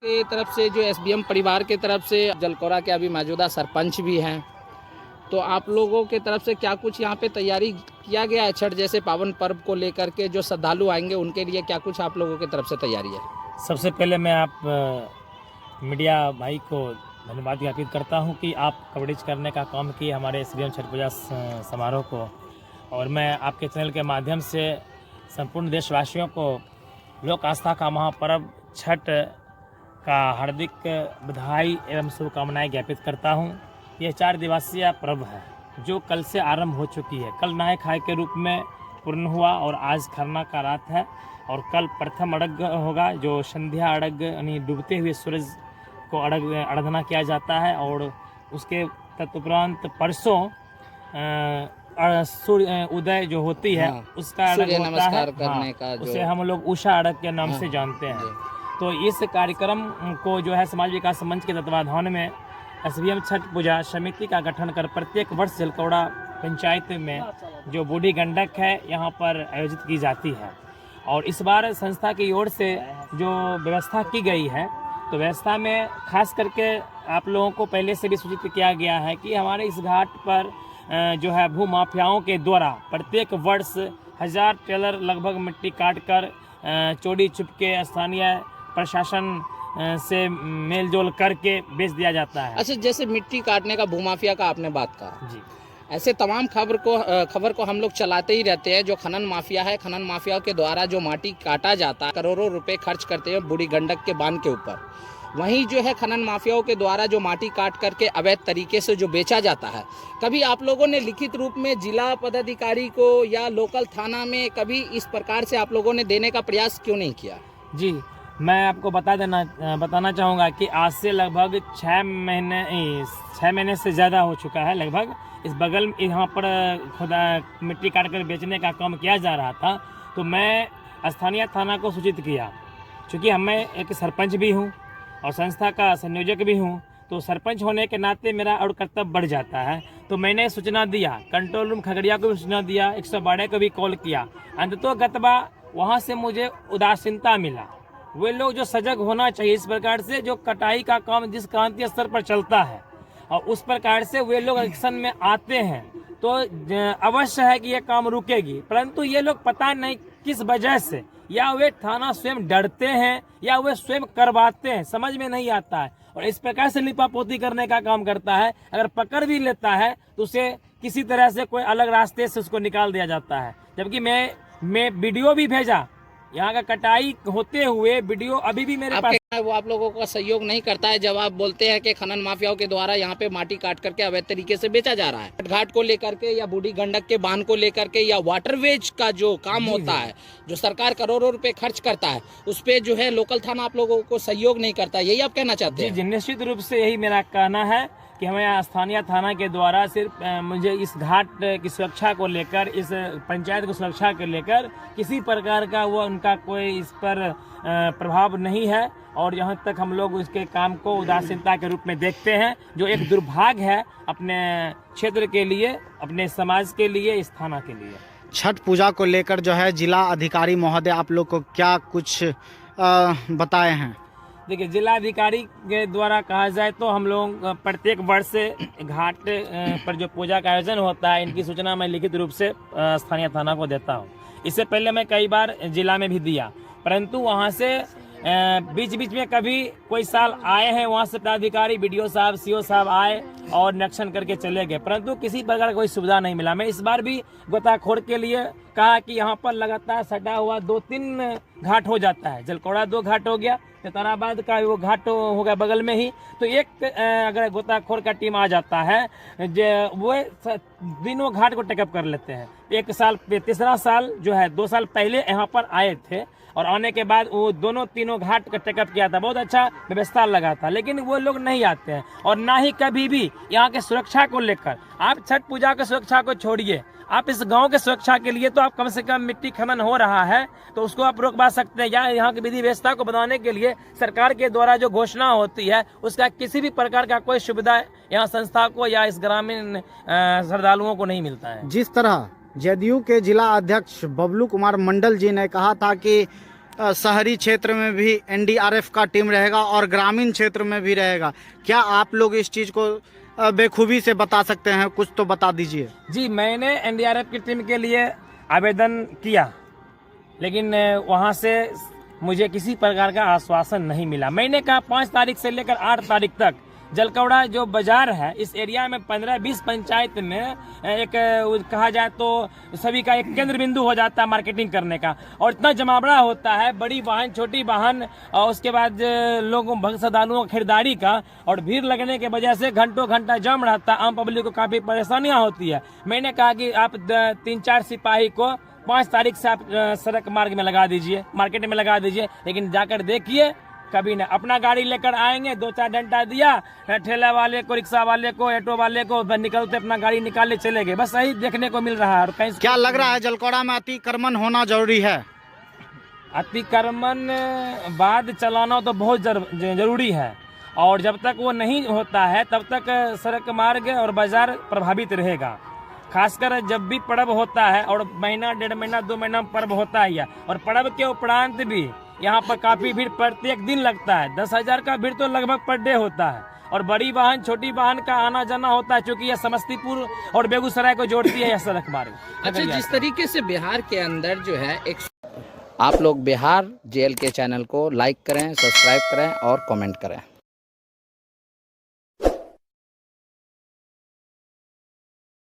के तरफ से जो एसबीएम परिवार के तरफ से जलकौरा के अभी मौजूदा सरपंच भी हैं, तो आप लोगों के तरफ से क्या कुछ यहाँ पे तैयारी किया गया है छठ जैसे पावन पर्व को लेकर के? जो श्रद्धालु आएंगे उनके लिए क्या कुछ आप लोगों की तरफ से तैयारी है? सबसे पहले मैं आप मीडिया भाई को धन्यवाद ज्ञापित करता हूं कि आप कवरेज करने का काम किए हमारे एसबीएम छठ पूजा समारोह को, और मैं आपके चैनल के माध्यम से संपूर्ण देशवासियों को लोक आस्था का महापर्व छठ का हार्दिक बधाई एवं शुभकामनाएं ज्ञापित करता हूं। यह 4 दिवसीय पर्व है जो कल से आरंभ हो चुकी है। कल नहाय खाए के रूप में पूर्ण हुआ और आज खरना का रात है, और कल प्रथम अड़ग होगा जो संध्या अड़ग यानी डूबते हुए सूरज को आराधना किया जाता है, और उसके तदुपरांत परसों सूर्य उदय जो होती है उसका अड़ग होता है। करने का उसे हम लोग उषा अड़ग के नाम से जानते हैं। तो इस कार्यक्रम को जो है समाज विकास मंच के तत्वाधान में एसबीएम छठ पूजा समिति का गठन कर प्रत्येक वर्ष जलकौड़ा पंचायत में जो बूढ़ी गंडक है यहाँ पर आयोजित की जाती है। और इस बार संस्था की ओर से जो व्यवस्था की गई है, तो व्यवस्था में खास करके आप लोगों को पहले से भी सूचित किया गया है कि हमारे इस घाट पर जो है भू माफियाओं के द्वारा प्रत्येक वर्ष 1000 टेलर लगभग मिट्टी काट कर चोरी छुपके स्थानीय प्रशासन से मेलजोल करके बेच दिया जाता है। अच्छा, जैसे मिट्टी काटने का भूमाफिया का आपने बात कहा जी, ऐसे तमाम खबर को हम लोग चलाते ही रहते हैं। जो खनन माफिया है, खनन माफिया के द्वारा जो माटी काटा जाता है, करोड़ों रुपए खर्च करते हैं बूढ़ी गंडक के बांध के ऊपर। वहीं जो है खनन माफियाओं के द्वारा जो माटी काट करके अवैध तरीके से जो बेचा जाता है, कभी आप लोगों ने लिखित रूप में जिला पदाधिकारी को या लोकल थाना में कभी इस प्रकार से आप लोगों ने देने का प्रयास क्यों नहीं किया? जी, मैं आपको बताना चाहूँगा कि आज से लगभग 6 महीने से ज़्यादा हो चुका है। लगभग इस बगल में यहाँ पर खुदा मिट्टी काट कर बेचने का काम किया जा रहा था, तो मैं स्थानीय थाना को सूचित किया। चूँकि मैं एक सरपंच भी हूँ और संस्था का संयोजक भी हूँ, तो सरपंच होने के नाते मेरा और कर्तव्य बढ़ जाता है। तो मैंने सूचना दिया, कंट्रोल रूम खगड़िया को भी सूचना दिया, 112 को भी कॉल किया। अंततोगत्वा वहाँ से मुझे उदासीनता मिला। वे लोग जो सजग होना चाहिए इस प्रकार से, जो कटाई का काम जिस क्रांतीय स्तर पर चलता है और उस प्रकार से वे लोग एक्शन में आते हैं, तो अवश्य है कि यह काम रुकेगी। परंतु ये लोग पता नहीं किस वजह से, या वे थाना स्वयं डरते हैं या वे स्वयं करवाते हैं, समझ में नहीं आता है, और इस प्रकार से लिपापोती करने का काम करता है। अगर पकड़ भी लेता है तो उसे किसी तरह से कोई अलग रास्ते से उसको निकाल दिया जाता है। जबकि मैं वीडियो भी भेजा, यहाँ का कटाई होते हुए वीडियो अभी भी मेरे पास। वो आप लोगों का सहयोग नहीं करता है जब आप बोलते हैं कि खनन माफियाओं के द्वारा यहाँ पे माटी काट करके अवैध तरीके से बेचा जा रहा है? घाट को लेकर के या बूढ़ी गंडक के बांध को लेकर के या वाटरवेज का जो काम होता है, जो सरकार करोड़ों रुपए खर्च करता है, उस पे जो है लोकल थाना आप लोगों को सहयोग नहीं करता, यही आप कहना चाहते हैं? जी, निश्चित रूप से यही मेरा कहना है कि हमें स्थानीय थाना के द्वारा सिर्फ मुझे इस घाट की सुरक्षा को लेकर, इस पंचायत की सुरक्षा को लेकर किसी प्रकार का वो उनका कोई इस पर प्रभाव नहीं है, और यहाँ तक हम लोग उसके काम को उदासीनता के रूप में देखते हैं, जो एक दुर्भाग्य है अपने क्षेत्र के लिए, अपने समाज के लिए, इस थाना के लिए। छठ पूजा को लेकर जो है जिला अधिकारी महोदय आप लोग को क्या कुछ बताए हैं? देखिए, जिलाधिकारी के द्वारा कहा जाए तो हम लोग प्रत्येक वर्ष घाट पर जो पूजा का आयोजन होता है, इनकी सूचना मैं लिखित रूप से स्थानीय थाना को देता हूँ। इससे पहले मैं कई बार जिला में भी दिया, परंतु वहाँ से बीच बीच में कभी कोई साल आए हैं, वहाँ से पदाधिकारी BDO साहब, CO साहब आए और निरीक्षण करके चले गए, परंतु किसी प्रकार का कोई सुविधा नहीं मिला। मैं इस बार भी गोताखोर के लिए कहा कि यहाँ पर लगातार सटा हुआ 2-3 घाट हो जाता है। जलकौड़ा 2 घाट हो गया, तेतराबाद का वो घाट हो गया बगल में ही, तो एक अगर गोताखोर का टीम आ जाता है, वो तीनों घाट को टेकअप कर लेते हैं। एक साल, तीसरा साल जो है 2 साल पहले यहाँ पर आए थे, और आने के बाद वो तीनों घाट का टेकअप किया था, बहुत अच्छा व्यवस्था लगा था, लेकिन वो लोग नहीं आते हैं। और ना ही कभी भी यहाँ के सुरक्षा को लेकर, आप छठ पूजा की सुरक्षा को छोड़िए, आप इस गांव के सुरक्षा के लिए तो आप कम से कम मिट्टी खनन हो रहा है तो उसको आप रोकवा सकते हैं, या यहाँ की विधि व्यवस्था को बनाने के लिए सरकार के द्वारा जो घोषणा होती है उसका किसी भी प्रकार का कोई सुविधा यहाँ संस्था को या इस ग्रामीण श्रद्धालुओं को नहीं मिलता है। जिस तरह जदयू के जिला अध्यक्ष बबलू कुमार मंडल जी ने कहा था कि शहरी क्षेत्र में भी एनडीआरएफ का टीम रहेगा और ग्रामीण क्षेत्र में भी रहेगा। क्या आप लोग इस चीज़ को बेखूबी से बता सकते हैं? कुछ तो बता दीजिए। जी, मैंने एनडीआरएफ की टीम के लिए आवेदन किया, लेकिन वहाँ से मुझे किसी प्रकार का आश्वासन नहीं मिला। मैंने कहा 5 तारीख से लेकर 8 तारीख तक जलकौड़ा जो बाजार है, इस एरिया में 15-20 पंचायत में एक कहा जाए तो सभी का एक केंद्र बिंदु हो जाता है मार्केटिंग करने का, और इतना जमावड़ा होता है, बड़ी वाहन छोटी वाहन और उसके बाद लोगों भक्त श्रद्धालुओं खरीदारी का, और भीड़ लगने के वजह से घंटों घंटा जाम रहता है, आम पब्लिक को काफ़ी परेशानियाँ होती है। मैंने कहा कि आप 3-4 सिपाही को 5 तारीख से आप सड़क मार्ग में लगा दीजिए, मार्केट में लगा दीजिए, लेकिन जाकर देखिए कभी ना। अपना गाड़ी लेकर आएंगे, 2-4 डंडा दिया ठेला वाले को, रिक्शा वाले को, ऑटो वाले को, निकलते अपना गाड़ी निकाले चले गए। बस यही देखने को मिल रहा है। और कहीं क्या लग रहा है जलकौड़ा में अतिक्रमण होना जरूरी है? अतिक्रमण बाद चलाना तो बहुत जरूरी है, और जब तक वो नहीं होता है तब तक सड़क मार्ग और बाजार प्रभावित रहेगा। खासकर जब भी पर्व होता है, और महीना 1.5 महीना 2 महीना पर्व होता है, और पर्व के उपरांत भी यहाँ पर काफी भीड़ प्रत्येक दिन लगता है। 10,000 का भीड़ तो लगभग पर डे होता है, और बड़ी वाहन छोटी वाहन का आना जाना होता है, क्योंकि यह समस्तीपुर और बेगूसराय को जोड़ती है यह सड़क मार्ग। अच्छा, जिस तरीके से बिहार के अंदर जो है आप लोग बिहार जेल के चैनल को लाइक करें, सब्सक्राइब करें और कमेंट करें।